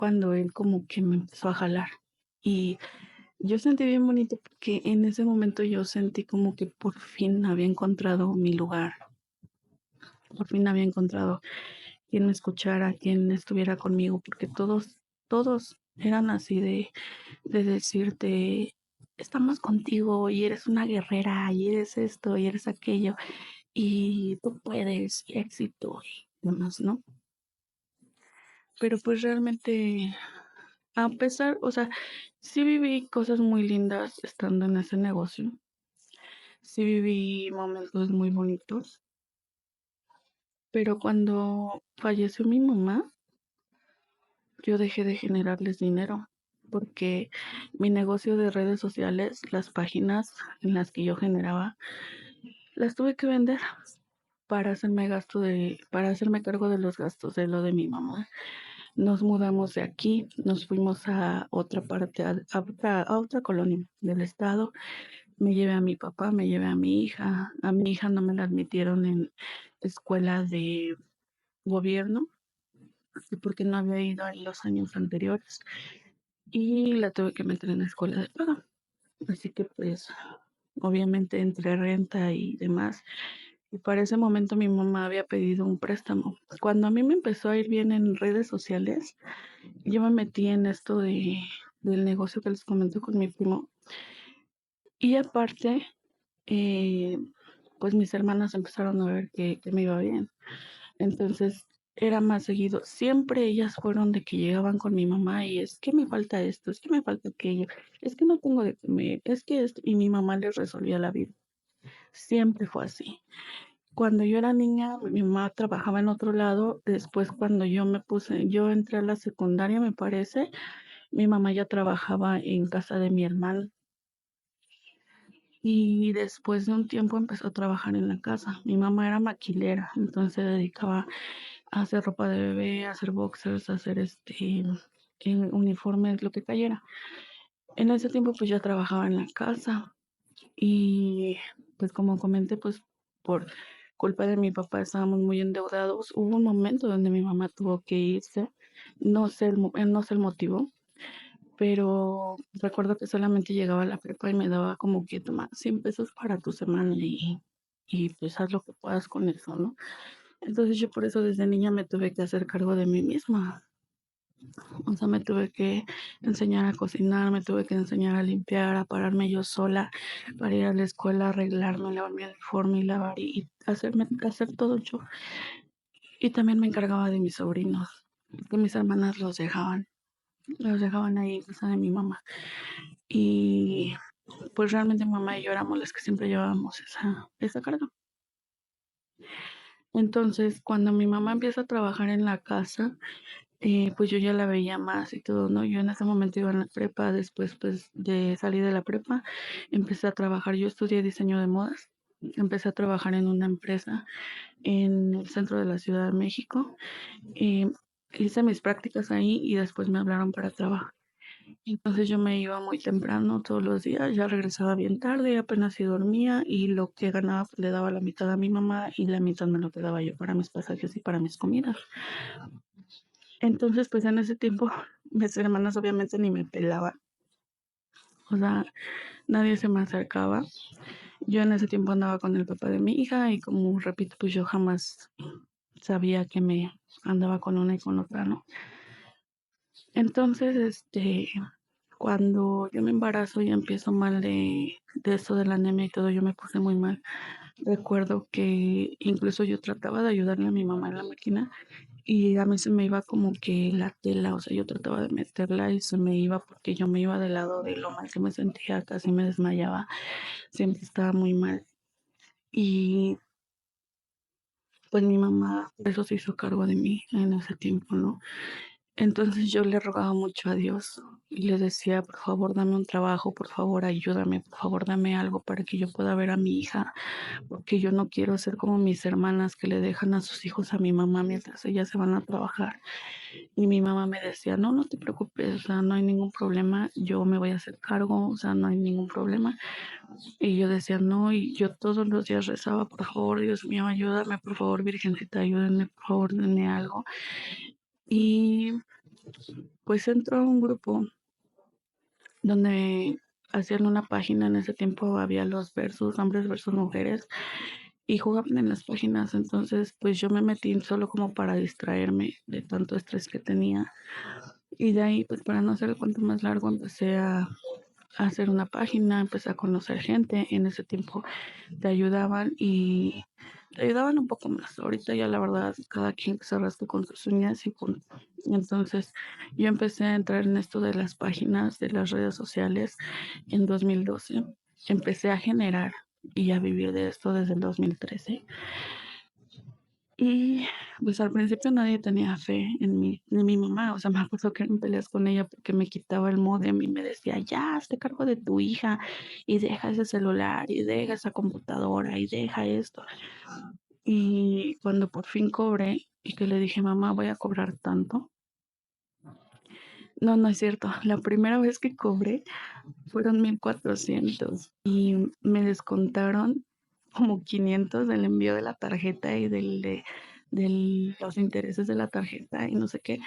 cuando él como que me empezó a jalar. Y yo sentí bien bonito porque en ese momento yo sentí como que por fin había encontrado mi lugar, por fin había encontrado quien me escuchara, quien estuviera conmigo, porque todos eran así de decirte, estamos contigo y eres una guerrera y eres esto y eres aquello y tú puedes, y éxito y demás, ¿no? Pero pues realmente, a pesar, o sea, sí viví cosas muy lindas estando en ese negocio, sí viví momentos muy bonitos, pero cuando falleció mi mamá, yo dejé de generarles dinero porque mi negocio de redes sociales, las páginas en las que yo generaba, las tuve que vender para hacerme cargo de los gastos de lo de mi mamá. Nos mudamos de aquí, nos fuimos a otra parte, a otra colonia del estado. Me llevé a mi papá, me llevé a mi hija no me la admitieron en escuela de gobierno porque no había ido en los años anteriores y la tuve que meter en la escuela de paga. Así que pues obviamente entre renta y demás. Y para ese momento mi mamá había pedido un préstamo. Cuando a mí me empezó a ir bien en redes sociales, yo me metí en esto del negocio que les comenté con mi primo. Y aparte, eh, pues mis hermanas empezaron a ver que me iba bien. Entonces era más seguido. Siempre ellas fueron de que llegaban con mi mamá y es que me falta esto, es que me falta aquello, es que no tengo de comer, es que esto, y mi mamá les resolvía la vida. Siempre fue así. Cuando yo era niña, mi mamá trabajaba en otro lado. Después, cuando yo entré a la secundaria, me parece, mi mamá ya trabajaba en casa de mi hermano. Y después de un tiempo empezó a trabajar en la casa. Mi mamá era maquilera, entonces se dedicaba a hacer ropa de bebé, a hacer boxers, a hacer uniformes, lo que cayera. En ese tiempo pues ya trabajaba en la casa y pues como comenté pues por culpa de mi papá estábamos muy endeudados. Hubo un momento donde mi mamá tuvo que irse, no sé el motivo, pero recuerdo que solamente llegaba a la prepa y me daba como que toma 100 pesos para tu semana y pues haz lo que puedas con eso, ¿no? Entonces yo por eso desde niña me tuve que hacer cargo de mí misma. O sea, me tuve que enseñar a cocinar, me tuve que enseñar a limpiar, a pararme yo sola para ir a la escuela, arreglarme, lavar mi uniforme y lavar y hacer todo yo. Y también me encargaba de mis sobrinos, que mis hermanas los dejaban ahí en casa de mi mamá. Y pues realmente mamá y yo éramos las que siempre llevábamos esa carga. Entonces, cuando mi mamá empieza a trabajar en la casa, pues yo ya la veía más y todo, ¿no? Yo en ese momento iba en la prepa, después pues de salir de la prepa, empecé a trabajar, yo estudié diseño de modas, empecé a trabajar en una empresa en el centro de la Ciudad de México, eh, hice mis prácticas ahí y después me hablaron para trabajar. Entonces yo me iba muy temprano todos los días, ya regresaba bien tarde, apenas si dormía y lo que ganaba pues, le daba la mitad a mi mamá y la mitad me lo quedaba yo para mis pasajes y para mis comidas. Entonces, pues en ese tiempo mis hermanas obviamente ni me pelaban, o sea, nadie se me acercaba. Yo en ese tiempo andaba con el papá de mi hija y como repito, pues yo jamás sabía que me andaba con una y con otra, ¿no? Entonces, cuando yo me embarazo y empiezo mal de eso de la anemia y todo, yo me puse muy mal. Recuerdo que incluso yo trataba de ayudarle a mi mamá en la máquina y a mí se me iba como que la tela, o sea, yo trataba de meterla y se me iba porque yo me iba del lado de lo mal que me sentía, casi me desmayaba, siempre estaba muy mal. Y pues mi mamá, por eso se hizo cargo de mí en ese tiempo, ¿no? Entonces yo le rogaba mucho a Dios y le decía, por favor, dame un trabajo, por favor, ayúdame, por favor, dame algo para que yo pueda ver a mi hija, porque yo no quiero ser como mis hermanas que le dejan a sus hijos a mi mamá mientras ellas se van a trabajar. Y mi mamá me decía, no, no te preocupes, o sea, no hay ningún problema, yo me voy a hacer cargo, o sea, no hay ningún problema. Y yo decía, no, y yo todos los días rezaba, por favor, Dios mío, ayúdame, por favor, Virgencita, ayúdenme, por favor, denme algo. Y Pues entró a un grupo donde hacían una página. En ese tiempo había los versus, hombres versus mujeres, y jugaban en las páginas. Entonces, pues yo me metí solo como para distraerme de tanto estrés que tenía. Y de ahí, pues para no hacer el cuento más largo, empecé a hacer una página, empecé a conocer gente. En ese tiempo te ayudaban y te ayudaban un poco más. Ahorita ya la verdad, cada quien se rasca con sus uñas y punto. Entonces, yo empecé a entrar en esto de las páginas, de las redes sociales en 2012. Empecé a generar y a vivir de esto desde el 2013. Y pues al principio nadie tenía fe en mí, ni mi mamá. O sea, me acuerdo que en peleas con ella porque me quitaba el módem y me decía, ya, hazte cargo de tu hija y deja ese celular y deja esa computadora y deja esto. Y cuando por fin cobré y que le dije, mamá, voy a cobrar tanto. No, no es cierto. La primera vez que cobré fueron 1,400 y me descontaron como 500 del envío de la tarjeta y de los intereses de la tarjeta y no sé qué.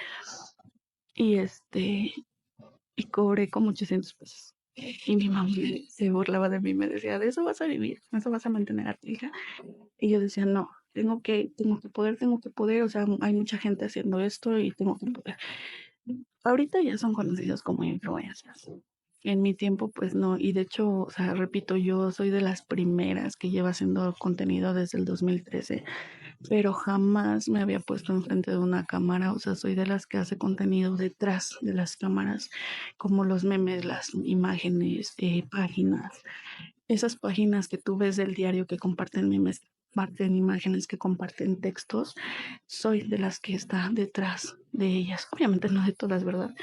Y y cobré como 800 pesos. Y mi mamá se burlaba de mí, me decía, de eso vas a vivir, de eso vas a mantener a tu hija. Y yo decía, no, tengo que poder, o sea, hay mucha gente haciendo esto y tengo que poder. Ahorita ya son conocidos como influencers. En mi tiempo, pues no, y de hecho, o sea, repito, yo soy de las primeras que lleva haciendo contenido desde el 2013, pero jamás me había puesto enfrente de una cámara. O sea, soy de las que hace contenido detrás de las cámaras, como los memes, las imágenes, páginas, esas páginas que tú ves del diario que comparten memes, comparten imágenes, que comparten textos. Soy de las que está detrás de ellas. Obviamente no de todas, ¿verdad?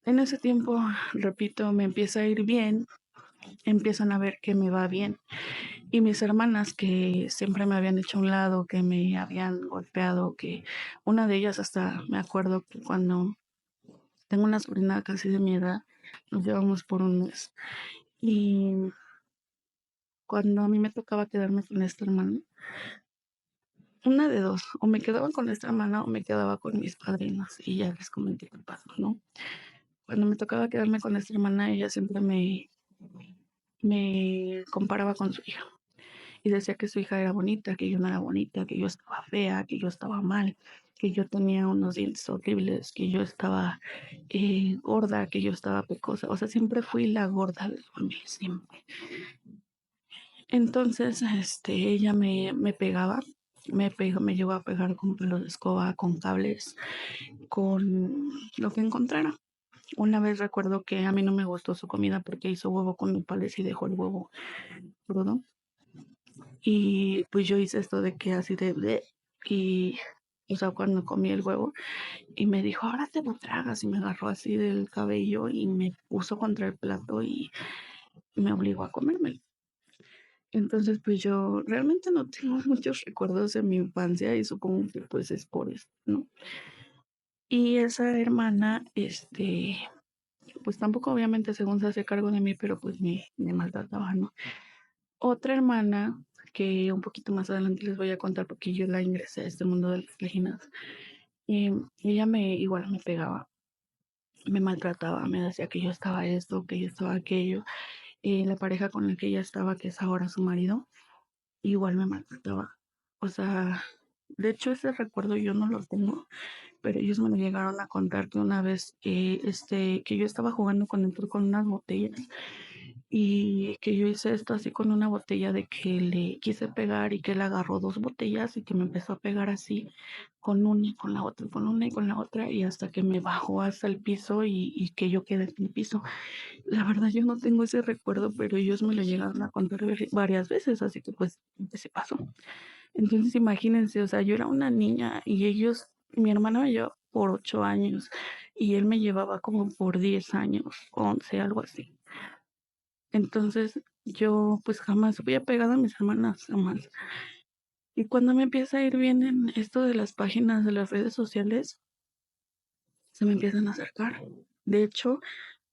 En ese tiempo, repito, me empieza a ir bien, empiezan a ver que me va bien. Y mis hermanas que siempre me habían hecho a un lado, que me habían golpeado, que una de ellas hasta me acuerdo que cuando tengo una sobrina casi de mi edad, nos llevamos por un mes. Y cuando a mí me tocaba quedarme con esta hermana, una de dos, o me quedaba con esta hermana o me quedaba con mis padrinos. Y ya les comenté qué pasó, ¿no? Cuando me tocaba quedarme con esta hermana, ella siempre me comparaba con su hija y decía que su hija era bonita, que yo no era bonita, que yo estaba fea, que yo estaba mal, que yo tenía unos dientes horribles, que yo estaba gorda, que yo estaba pecosa. O sea, siempre fui la gorda de la familia, siempre. Entonces, ella me pegaba, me llegó a pegar con pelos de escoba, con cables, con lo que encontrara. Una vez recuerdo que a mí no me gustó su comida porque hizo huevo con nopales y dejó el huevo crudo. Y pues yo hice esto de que así de bleh, y o sea, cuando comí el huevo y me dijo, ahora te lo tragas, y me agarró así del cabello y me puso contra el plato y me obligó a comérmelo. Entonces, pues yo realmente no tengo muchos recuerdos de mi infancia y supongo que pues es por eso, ¿no? Y esa hermana, pues tampoco obviamente según se hace cargo de mí, pero pues me maltrataba, ¿no? Otra hermana que un poquito más adelante les voy a contar porque yo la ingresé a este mundo de las páginas. Ella igual me pegaba, me maltrataba, me decía que yo estaba esto, que yo estaba aquello. La pareja con la que ella estaba, que es ahora su marido, igual me maltrataba. O sea, de hecho ese recuerdo yo no lo tengo, pero ellos me lo llegaron a contar que una vez que yo estaba jugando con él con unas botellas y que yo hice esto así con una botella, de que le quise pegar y que él agarró dos botellas y que me empezó a pegar así con una y con la otra, con una y con la otra, y hasta que me bajó hasta el piso y que yo quedé en el piso. La verdad yo no tengo ese recuerdo, pero ellos me lo llegaron a contar varias veces, así que pues se pasó. Entonces imagínense, o sea, yo era una niña y mi hermana me llevaba por 8 años y él me llevaba como por 10 años, 11, algo así. Entonces yo pues jamás fui apegada a mis hermanas, jamás. Y cuando me empieza a ir bien en esto de las páginas de las redes sociales, se me empiezan a acercar. De hecho,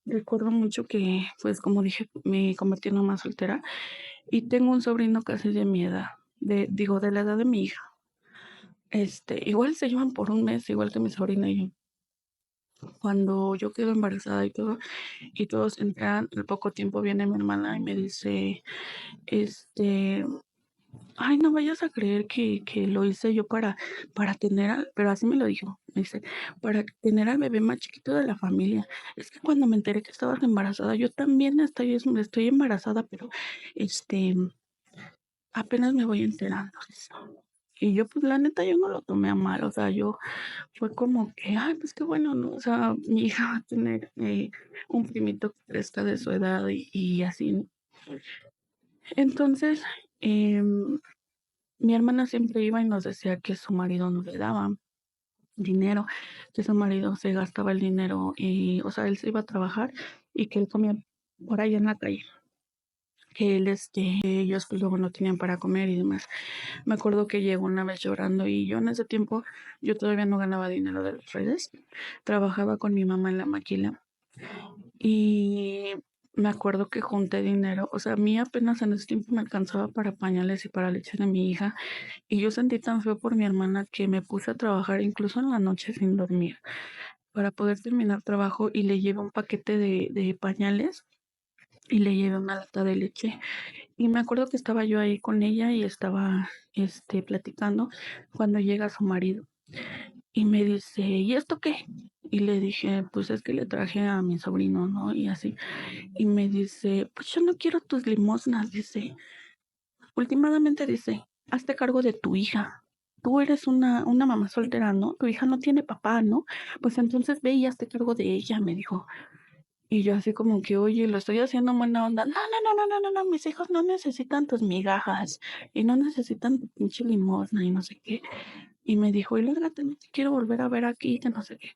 recuerdo mucho que, pues como dije, me convertí en una soltera y tengo un sobrino casi de mi edad, digo, de la edad de mi hija. Igual se llevan por un mes, igual que mi sobrina y yo. Cuando yo quedo embarazada y todos se enteran, al poco tiempo viene mi hermana y me dice, este, ay, no vayas a creer que lo hice yo para tener, pero así me lo dijo, me dice, para tener al bebé más chiquito de la familia. Es que cuando me enteré que estabas embarazada, yo también estoy embarazada, pero este, apenas me voy enterando de eso. Y yo, pues la neta, yo no lo tomé a mal, o sea, yo fue como que, ay, pues qué bueno, ¿no? O sea, mi hija va a tener un primito que crezca de su edad y así, ¿no? Entonces, mi hermana siempre iba y nos decía que su marido no le daba dinero, que su marido se gastaba el dinero y, o sea, él se iba a trabajar y que él comía por ahí en la calle, que él, ellos pues luego no tenían para comer y demás. Me acuerdo que llegó una vez llorando y yo en ese tiempo, yo todavía no ganaba dinero de las redes, trabajaba con mi mamá en la maquila y me acuerdo que junté dinero, o sea, a mí apenas en ese tiempo me alcanzaba para pañales y para leche de mi hija y yo sentí tan feo por mi hermana que me puse a trabajar incluso en la noche sin dormir para poder terminar trabajo y le llevé un paquete de pañales y le llevé una lata de leche. Y me acuerdo que estaba yo ahí con ella y estaba platicando cuando llega su marido y me dice, ¿y esto qué? Y le dije, pues es que le traje a mi sobrino, ¿no? Y así. Y me dice, pues yo no quiero tus limosnas, dice. Últimamente dice, hazte cargo de tu hija. Tú eres una mamá soltera, ¿no? Tu hija no tiene papá, ¿no? Pues entonces ve y hazte cargo de ella, me dijo. Y yo así como que, oye, lo estoy haciendo en buena onda. No, no, no, no, no, no, no, mis hijos no necesitan tus migajas y no necesitan tu pinche limosna y no sé qué. Y me dijo, y lárgate, no te quiero volver a ver aquí, que no sé qué.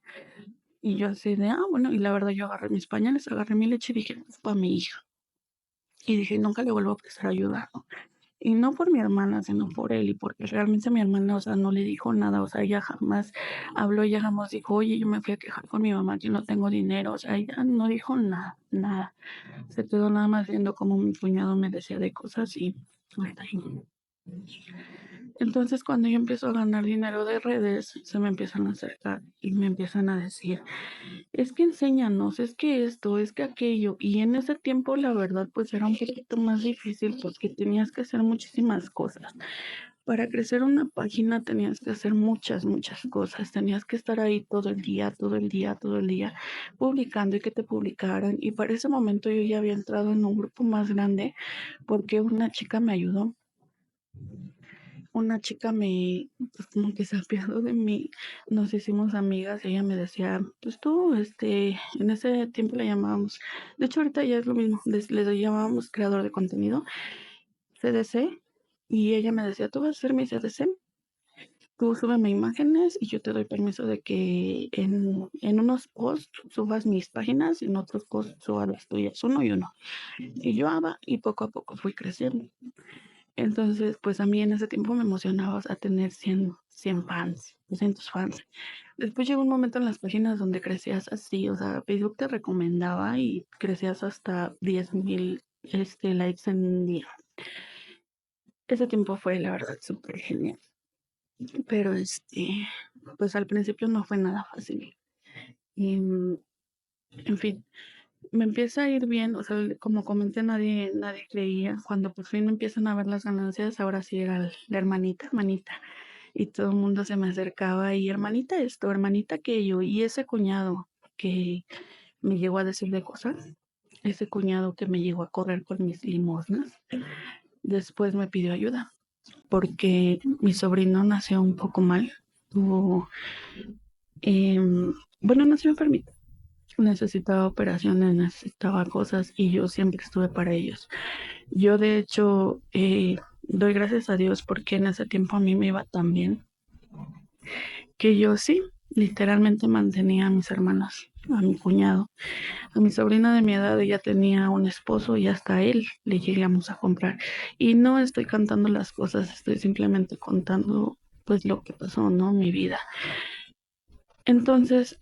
Y yo así de, ah, bueno, y la verdad yo agarré mis pañales, agarré mi leche y dije, es para mi hija. Y dije, nunca le vuelvo a prestar ayuda, ¿no? Y no por mi hermana, sino por él, y porque realmente mi hermana, o sea, no le dijo nada, o sea, ella jamás habló, ella jamás dijo, oye, yo me fui a quejar con mi mamá que no tengo dinero, o sea, ella no dijo nada, nada. Se quedó nada más viendo cómo mi cuñado me decía de cosas y hasta ahí. Entonces, cuando yo empiezo a ganar dinero de redes, se me empiezan a acercar y me empiezan a decir, es que enséñanos, es que esto, es que aquello. Y en ese tiempo, la verdad, pues era un poquito más difícil porque tenías que hacer muchísimas cosas. Para crecer una página tenías que hacer muchas, muchas cosas. Tenías que estar ahí todo el día, todo el día, todo el día, publicando y que te publicaran. Y para ese momento yo ya había entrado en un grupo más grande porque una chica me ayudó. Una chica me, pues como que se apiadó de mí, nos hicimos amigas y ella me decía, pues tú, en ese tiempo le llamábamos, de hecho ahorita ya es lo mismo, les llamábamos creador de contenido, CDC, y ella me decía, tú vas a ser mi CDC, tú súbeme imágenes y yo te doy permiso de que en unos posts subas mis páginas y en otros posts subas las tuyas, uno y uno. Y yo y poco a poco fui creciendo. Entonces, pues a mí en ese tiempo me emocionaba, o sea, tener 100 fans, 200 fans. Después llegó un momento en las páginas donde crecías así, o sea, Facebook te recomendaba y crecías hasta 10,000 likes en un día. Ese tiempo fue, la verdad, súper genial. Pero, pues al principio no fue nada fácil. Y, en fin, me empieza a ir bien, o sea, como comenté, nadie creía. Cuando por fin me empiezan a ver las ganancias, ahora sí era la hermanita, hermanita. Y todo el mundo se me acercaba y hermanita esto, hermanita aquello, y ese cuñado que me llegó a decir de cosas, ese cuñado que me llegó a correr con mis limosnas, después me pidió ayuda porque mi sobrino nació un poco mal, tuvo, bueno, nació enfermito, necesitaba operaciones, necesitaba cosas y yo siempre estuve para ellos. Yo de hecho doy gracias a Dios porque en ese tiempo a mí me iba tan bien que yo sí, literalmente mantenía a mis hermanos, a mi cuñado, a mi sobrina de mi edad, ella tenía un esposo y hasta él le llegamos a comprar. Y no estoy cantando las cosas, estoy simplemente contando pues lo que pasó, ¿no? Mi vida. Entonces,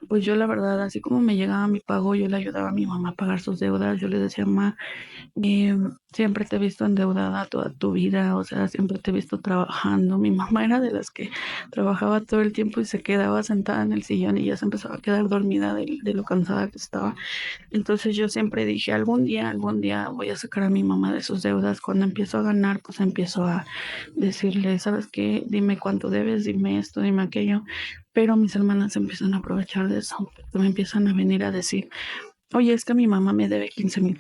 pues yo la verdad, así como me llegaba mi pago, yo le ayudaba a mi mamá a pagar sus deudas. Yo le decía, mamá, siempre te he visto endeudada toda tu vida, o sea, siempre te he visto trabajando. Mi mamá era de las que trabajaba todo el tiempo y se quedaba sentada en el sillón y ya se empezaba a quedar dormida de lo cansada que estaba. Entonces yo siempre dije, algún día voy a sacar a mi mamá de sus deudas. Cuando empiezo a ganar, pues empiezo a decirle, ¿sabes qué? Dime cuánto debes, dime esto, dime aquello. Pero mis hermanas se empiezan a aprovechar de eso, me empiezan a venir a decir, oye, es que mi mamá me debe 15,000.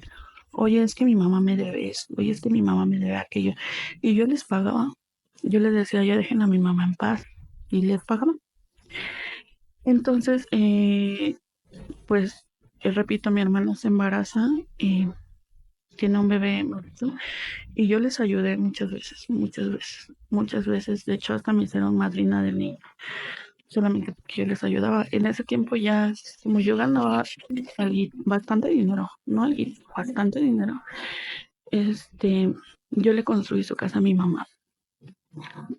Oye, es que mi mamá me debe esto. Oye, es que mi mamá me debe aquello. Y yo les pagaba. Yo les decía, ya dejen a mi mamá en paz. Y les pagaba. Entonces, pues, repito, mi hermana se embaraza y tiene un bebé bonito, y yo les ayudé muchas veces, muchas veces, muchas veces. De hecho, hasta me hicieron madrina del niño, solamente porque yo les ayudaba. En ese tiempo ya, como yo ganaba bastante dinero, no alguito, bastante dinero, este, yo le construí su casa a mi mamá.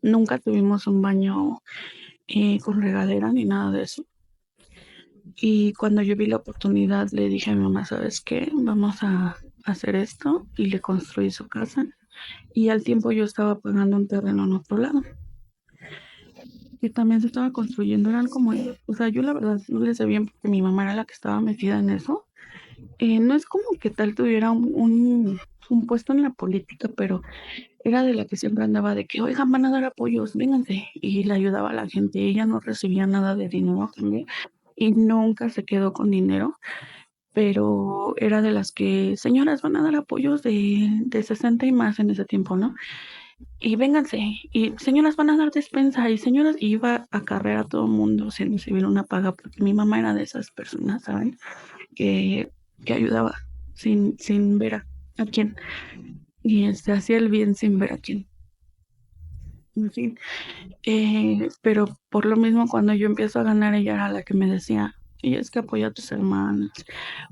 Nunca tuvimos un baño con regadera ni nada de eso. Y cuando yo vi la oportunidad, le dije a mi mamá, ¿sabes qué? Vamos a hacer esto, y le construí su casa. Y al tiempo yo estaba pagando un terreno en otro lado, que también se estaba construyendo. Eran como, o sea, yo la verdad no le sé bien porque mi mamá era la que estaba metida en eso. No es como que tal tuviera un puesto en la política, pero era de la que siempre andaba de que, oigan, van a dar apoyos, vénganse. Y le ayudaba a la gente. Ella no recibía nada de dinero también y nunca se quedó con dinero, pero era de las que, señoras, van a dar apoyos de 60 y más en ese tiempo, ¿no? Y vénganse, y señoras, van a dar despensa, y señoras, y iba a carrer a todo el mundo sin recibir una paga, porque mi mamá era de esas personas, ¿saben? Que, que ayudaba sin ver a quién, y hacía el bien sin ver a quién. En fin, pero por lo mismo, cuando yo empiezo a ganar, ella era la que me decía, oye, es que apoya a tus hermanas,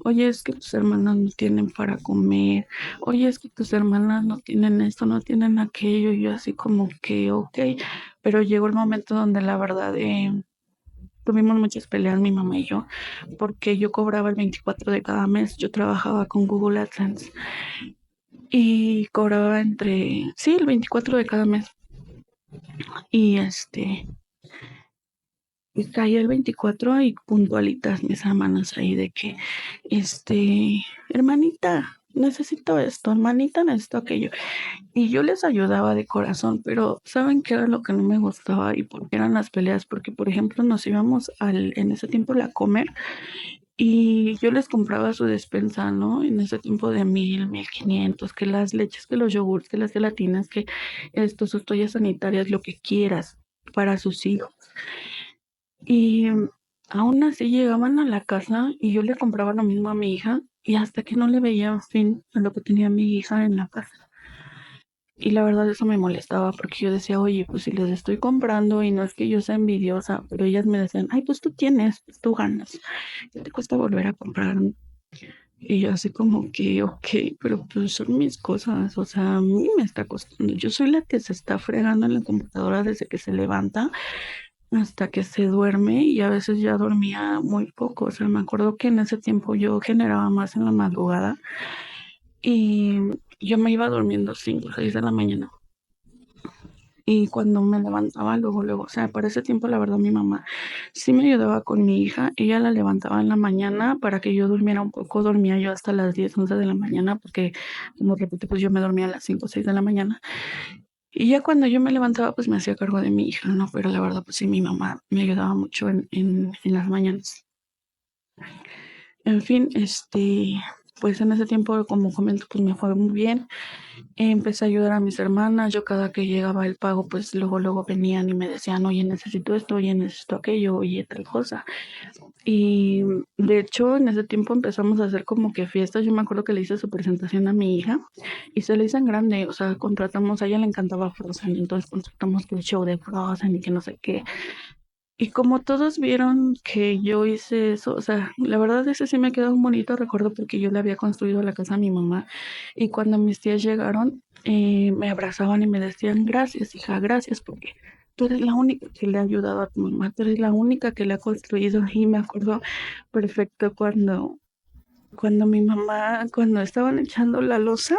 oye, es que tus hermanas no tienen para comer, oye, es que tus hermanas no tienen esto, no tienen aquello. Y yo así como que, ok, pero llegó el momento donde la verdad tuvimos muchas peleas mi mamá y yo, porque yo cobraba el 24 de cada mes. Yo trabajaba con Google AdSense y cobraba sí, el 24 de cada mes. Y y caía el 24 y puntualitas mis hermanas ahí de que, hermanita, necesito esto, hermanita, necesito aquello. Y yo les ayudaba de corazón, pero ¿saben qué era lo que no me gustaba y por qué eran las peleas? Porque, por ejemplo, nos íbamos en ese tiempo a comer, y yo les compraba su despensa, ¿no? En ese tiempo de 1,000, 1,500, que las leches, que los yogurts, que las gelatinas, que sus toallas sanitarias, lo que quieras para sus hijos. Y aún así llegaban a la casa y yo le compraba lo mismo a mi hija, y hasta que no le veía fin a lo que tenía mi hija en la casa. Y la verdad eso me molestaba porque yo decía, oye, pues si les estoy comprando, y no es que yo sea envidiosa, pero ellas me decían, ay, pues tú tienes, pues tú ganas, ¿qué te cuesta volver a comprar? Y yo así como que, ok, pero pues son mis cosas, o sea, a mí me está costando. Yo soy la que se está fregando en la computadora desde que se levanta hasta que se duerme, y a veces ya dormía muy poco. O sea, me acuerdo que en ese tiempo yo generaba más en la madrugada y yo me iba durmiendo 5 o 6 de la mañana. Y cuando me levantaba, luego, luego, o sea, para ese tiempo, la verdad, mi mamá sí me ayudaba con mi hija. Ella la levantaba en la mañana para que yo durmiera un poco. Dormía yo hasta las 10 11 de la mañana, porque, como repito, pues yo me dormía a las 5 o 6 de la mañana. Y ya cuando yo me levantaba, pues me hacía cargo de mi hija, ¿no? Pero la verdad, pues sí, mi mamá me ayudaba mucho en las mañanas. En fin, pues en ese tiempo, como comento, pues me fue muy bien. Empecé a ayudar a mis hermanas. Yo cada que llegaba el pago, pues luego venían y me decían, oye, necesito esto, oye, necesito aquello, oye, tal cosa. Y de hecho, en ese tiempo empezamos a hacer como que fiestas. Yo me acuerdo que le hice su presentación a mi hija y se le hizo en grande. O sea, contratamos, a ella le encantaba Frozen, entonces contratamos el show de Frozen y que no sé qué. Y como todos vieron que yo hice eso, o sea, la verdad ese sí me quedó un bonito recuerdo porque yo le había construido la casa a mi mamá. Y cuando mis tías llegaron, me abrazaban y me decían, gracias, hija, gracias, porque tú eres la única que le ha ayudado a tu mamá, tú eres la única que le ha construido. Y me acuerdo perfecto cuando mi mamá, cuando estaban echando la loza,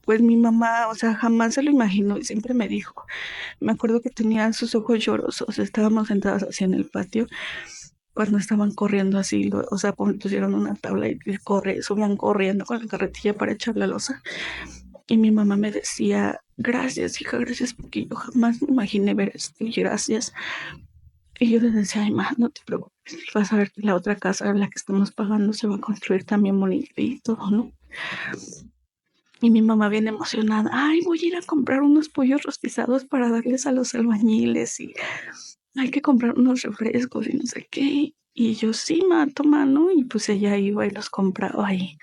pues mi mamá, o sea, jamás se lo imaginó y siempre me dijo, me acuerdo que tenía sus ojos llorosos, estábamos sentadas así en el patio cuando estaban corriendo así, o sea, pusieron una tabla y subían corriendo con la carretilla para echar la loza. Y mi mamá me decía, gracias, hija, gracias, porque yo jamás me imaginé ver esto y gracias. Y yo le decía, ay, ma, no te preocupes, vas a ver que la otra casa, la que estamos pagando, se va a construir también bonito y todo, ¿no? Y mi mamá bien emocionada, ay, voy a ir a comprar unos pollos rostizados para darles a los albañiles y hay que comprar unos refrescos y no sé qué. Y yo, sí, ma, toma, ¿no? Y pues ella iba y los compraba y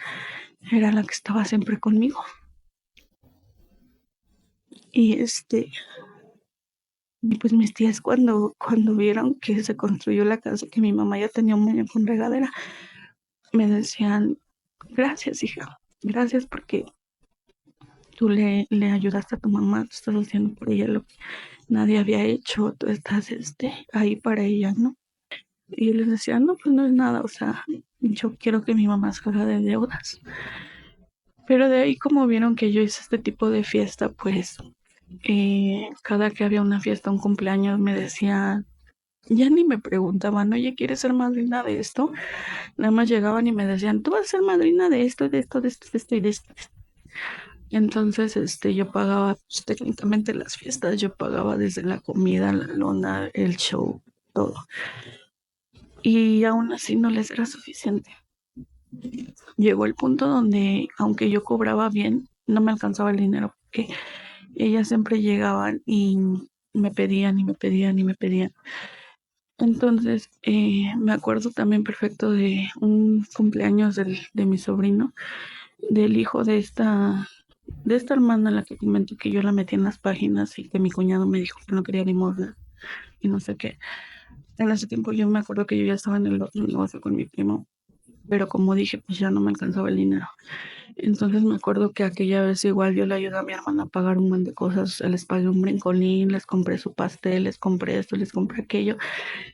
era la que estaba siempre conmigo. Y y pues mis tías cuando vieron que se construyó la casa, que mi mamá ya tenía un año con regadera, me decían, gracias, hija, gracias porque tú le ayudaste a tu mamá, tú estás haciendo por ella lo que nadie había hecho, tú estás ahí para ella, ¿no? Y yo les decía, no, pues no es nada, o sea, yo quiero que mi mamá salga de deudas. Pero de ahí como vieron que yo hice este tipo de fiesta, pues cada que había una fiesta, un cumpleaños, me decían, ya ni me preguntaban, oye, ¿quieres ser madrina de esto? Nada más llegaban y me decían, tú vas a ser madrina de esto, de esto, de esto, de esto y de esto. Entonces, yo pagaba, pues, técnicamente las fiestas, yo pagaba desde la comida, la lona, el show, todo. Y aún así no les era suficiente. Llegó el punto donde, aunque yo cobraba bien, no me alcanzaba el dinero, porque ellas siempre llegaban y me pedían y me pedían y me pedían. Entonces, me acuerdo también perfecto de un cumpleaños de mi sobrino, del hijo de esta hermana, la que comenté que yo la metí en las páginas y que mi cuñado me dijo que no quería limosna y no sé qué. En ese tiempo yo me acuerdo que yo ya estaba en el otro negocio con mi primo, pero como dije, pues ya no me alcanzaba el dinero. Entonces me acuerdo que aquella vez igual yo le ayudé a mi hermana a pagar un montón de cosas, les pagué un brincolín, les compré su pastel, les compré esto, les compré aquello,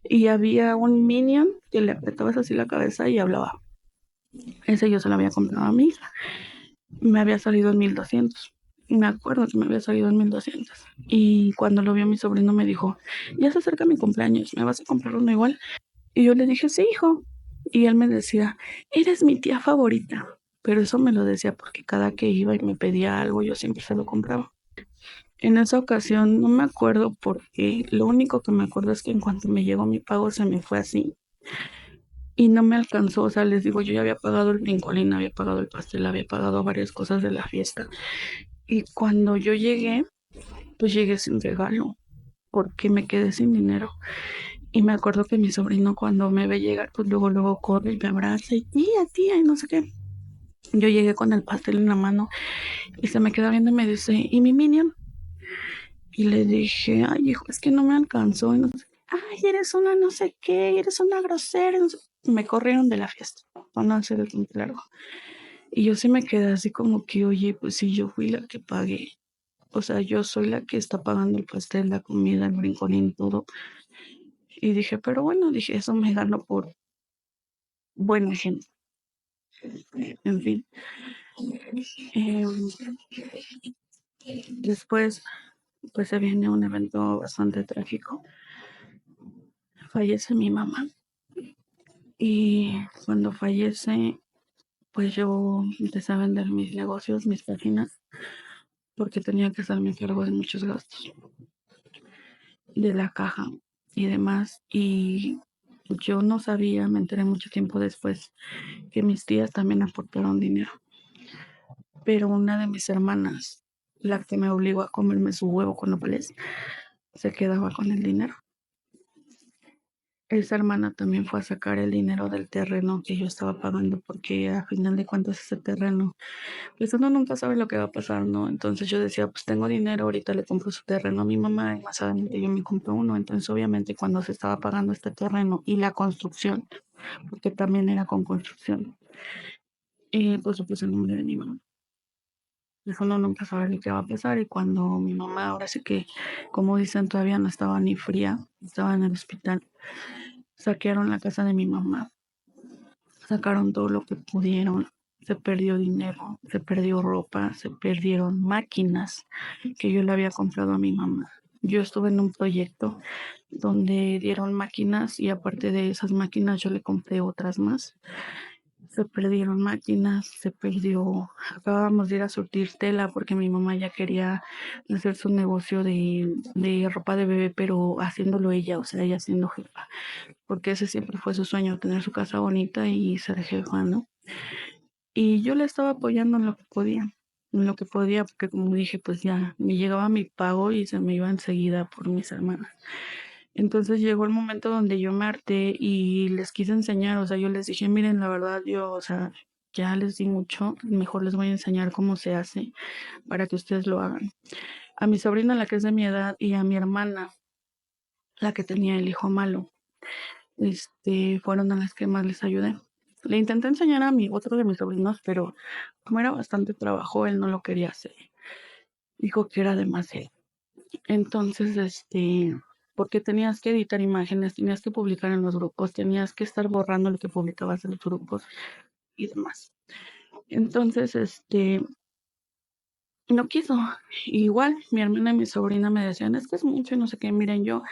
y había un Minion que le apretabas así la cabeza y hablaba. Ese yo se lo había comprado a mi hija. Me había salido en 1200. Me acuerdo que me había salido en 1200. Y cuando lo vio mi sobrino me dijo, ya se acerca mi cumpleaños, ¿me vas a comprar uno igual? Y yo le dije, sí, hijo. Y él me decía, eres mi tía favorita. Pero eso me lo decía porque cada que iba y me pedía algo, yo siempre se lo compraba. En esa ocasión no me acuerdo porque lo único que me acuerdo es que en cuanto me llegó mi pago se me fue así y no me alcanzó. O sea, les digo, yo ya había pagado el brincolín, había pagado el pastel, había pagado varias cosas de la fiesta. Y cuando yo llegué, pues llegué sin regalo porque me quedé sin dinero. Y me acuerdo que mi sobrino cuando me ve llegar, pues luego corre y me abraza y tía, y no sé qué. Yo llegué con el pastel en la mano y se me queda viendo y me dice, ¿y mi Minion? Y le dije, ay, hijo, es que no me alcanzó. Y no sé, ay, eres una no sé qué, eres una grosera. No sé. Me corrieron de la fiesta, para no hacer el punto largo. Y yo sí me quedé así como que, oye, pues si yo fui la que pagué. O sea, yo soy la que está pagando el pastel, la comida, el brincolín, todo. Y dije, pero bueno, dije, eso me ganó por buena gente. En fin. Eh, Después, pues se viene un evento bastante trágico. Fallece mi mamá. Y cuando fallece, pues yo empecé a vender mis negocios, mis páginas, porque tenía que hacerme cargo de muchos gastos de la caja y demás. Y yo no sabía, me enteré mucho tiempo después, que mis tías también aportaron dinero. Pero una de mis hermanas, la que me obligó a comerme su huevo con nopales, se quedaba con el dinero. Esa hermana también fue a sacar el dinero del terreno que yo estaba pagando, porque a final de cuentas ese terreno, pues uno nunca sabe lo que va a pasar, ¿no? Entonces yo decía, pues tengo dinero, ahorita le compro su terreno a mi mamá y más adelante yo me compro uno. Entonces obviamente cuando se estaba pagando este terreno y la construcción, porque también era con construcción, pues lo puse el nombre de mi mamá. pues uno nunca sabe lo que va a pasar. Y cuando mi mamá, ahora sí que, como dicen, todavía no estaba ni fría, estaba en el hospital, saquearon la casa de mi mamá, sacaron todo lo que pudieron. Se perdió dinero, se perdió ropa, se perdieron máquinas que yo le había comprado a mi mamá. Yo estuve en un proyecto donde dieron máquinas y aparte de esas máquinas yo le compré otras más. Se perdieron máquinas, se perdió, acabábamos de ir a surtir tela porque mi mamá ya quería hacer su negocio de ropa de bebé, pero haciéndolo ella, o sea, ella siendo jefa, porque ese siempre fue su sueño, tener su casa bonita y ser jefa, ¿no? Y yo le estaba apoyando en lo que podía, porque como dije, pues ya me llegaba mi pago y se me iba enseguida por mis hermanas. Entonces llegó el momento donde yo me harté y les quise enseñar, o sea, yo les dije, miren, la verdad, yo, o sea, ya les di mucho, mejor les voy a enseñar cómo se hace para que ustedes lo hagan. A mi sobrina, la que es de mi edad, y a mi hermana, la que tenía el hijo malo, fueron a las que más les ayudé. Le intenté enseñar a mi otro de mis sobrinos, pero como era bastante trabajo, él no lo quería hacer. Dijo que era demasiado. Entonces, porque tenías que editar imágenes, tenías que publicar en los grupos, tenías que estar borrando lo que publicabas en los grupos y demás. Entonces, no quiso. Igual, mi hermana y mi sobrina me decían, es que es mucho y no sé qué. Miren, yo,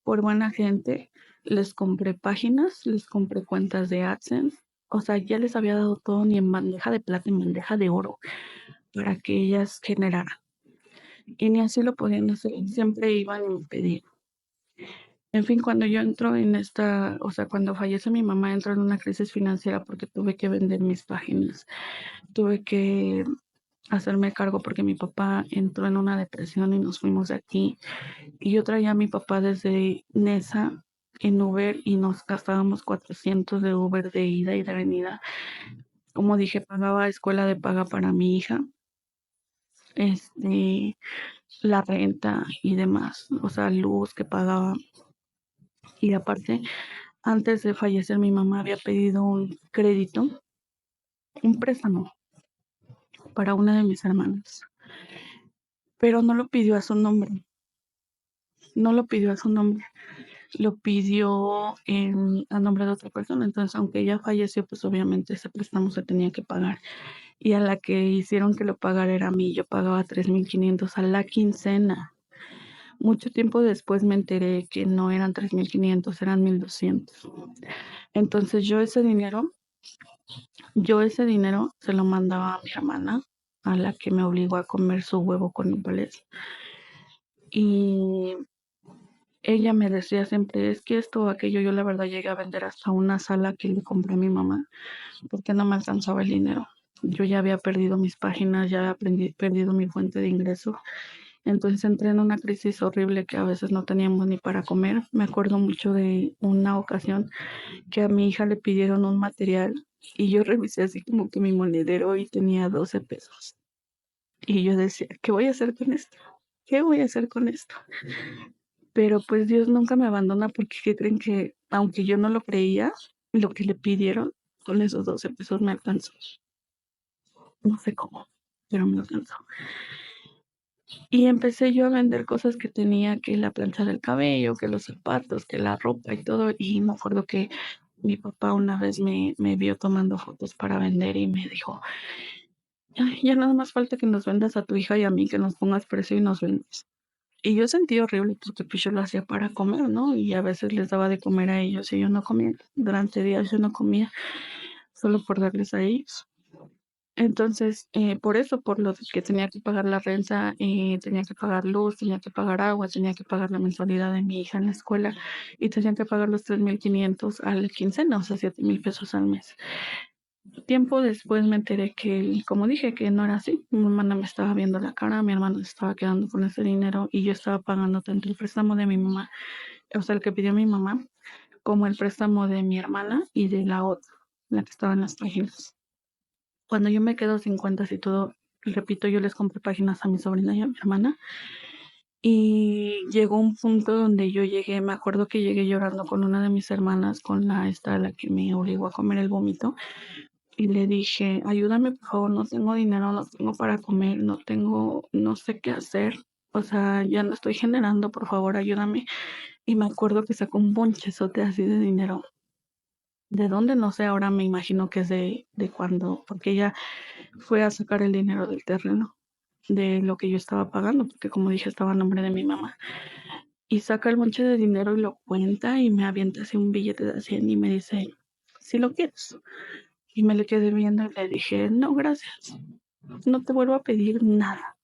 por buena gente, les compré páginas, les compré cuentas de AdSense. O sea, ya les había dado todo ni en bandeja de plata, en bandeja de oro, para que ellas generaran. Y ni así lo podían hacer. Siempre iban y me pedían. En fin, cuando yo entro en esta, o sea, cuando fallece mi mamá, entro en una crisis financiera porque tuve que vender mis páginas, tuve que hacerme cargo porque mi papá entró en una depresión y nos fuimos de aquí. Y yo traía a mi papá desde Nesa en Uber y nos gastábamos 400 de Uber de ida y de venida. Como dije, pagaba escuela de paga para mi hija, este, la renta y demás, o sea, luz que pagaba. Y aparte, antes de fallecer, mi mamá había pedido un crédito, un préstamo para una de mis hermanas, pero no lo pidió a su nombre, no lo pidió a su nombre, lo pidió a nombre de otra persona. Entonces, aunque ella falleció, pues obviamente ese préstamo se tenía que pagar. Y a la que hicieron que lo pagara era a mí, yo pagaba 3,500 a la quincena. Mucho tiempo después me enteré que no eran 3,500, eran 1,200. Entonces yo ese dinero se lo mandaba a mi hermana, a la que me obligó a comer su huevo con nopales. Y ella me decía siempre, es que esto o aquello, yo la verdad llegué a vender hasta una sala que le compré a mi mamá, porque no me alcanzaba el dinero. Yo ya había perdido mis páginas, ya había perdido mi fuente de ingreso. Entonces entré en una crisis horrible que a veces no teníamos ni para comer. Me acuerdo mucho de una ocasión que a mi hija le pidieron un material y yo revisé así como que mi monedero y tenía 12 pesos. Y yo decía, ¿qué voy a hacer con esto? ¿Qué voy a hacer con esto? Pero pues Dios nunca me abandona porque ¿qué creen? Que aunque yo no lo creía, lo que le pidieron con esos 12 pesos me alcanzó. No sé cómo, pero me alcanzó. Y empecé yo a vender cosas que tenía, que la plancha del cabello, que los zapatos, que la ropa y todo. Y me acuerdo que mi papá una vez me vio tomando fotos para vender y me dijo, "Ay, ya nada más falta que nos vendas a tu hija y a mí, que nos pongas precio y nos vendes". Y yo sentí horrible porque pues yo lo hacía para comer, ¿no? Y a veces les daba de comer a ellos y yo no comía. Durante días yo no comía solo por darles a ellos. Entonces, por eso, por lo que tenía que pagar la renta, tenía que pagar luz, tenía que pagar agua, tenía que pagar la mensualidad de mi hija en la escuela y tenía que pagar los 3,500 al quincena, o sea, 7,000 pesos al mes. Tiempo después me enteré que, como dije, que no era así. Mi hermana me estaba viendo la cara, mi hermano se estaba quedando con ese dinero y yo estaba pagando tanto el préstamo de mi mamá, o sea, el que pidió mi mamá, como el préstamo de mi hermana y de la otra, la que estaba en las páginas. Cuando yo me quedo sin cuentas y todo, repito, yo les compré páginas a mi sobrina y a mi hermana. Y llegó un punto donde yo llegué, me acuerdo que llegué llorando con una de mis hermanas, con la que me obligó a comer el vómito, y le dije, ayúdame por favor, no tengo dinero, no tengo para comer, no tengo, no sé qué hacer. O sea, ya no estoy generando, por favor, ayúdame. Y me acuerdo que sacó un bonchezote así de dinero. ¿De dónde? No sé, ahora me imagino que es de cuando, porque ella fue a sacar el dinero del terreno, de lo que yo estaba pagando, porque como dije, estaba a nombre de mi mamá. Y saca el bonche de dinero y lo cuenta y me avienta así un billete de 100 y me dice, si lo quieres. Y me le quedé viendo y le dije, no, gracias, no te vuelvo a pedir nada.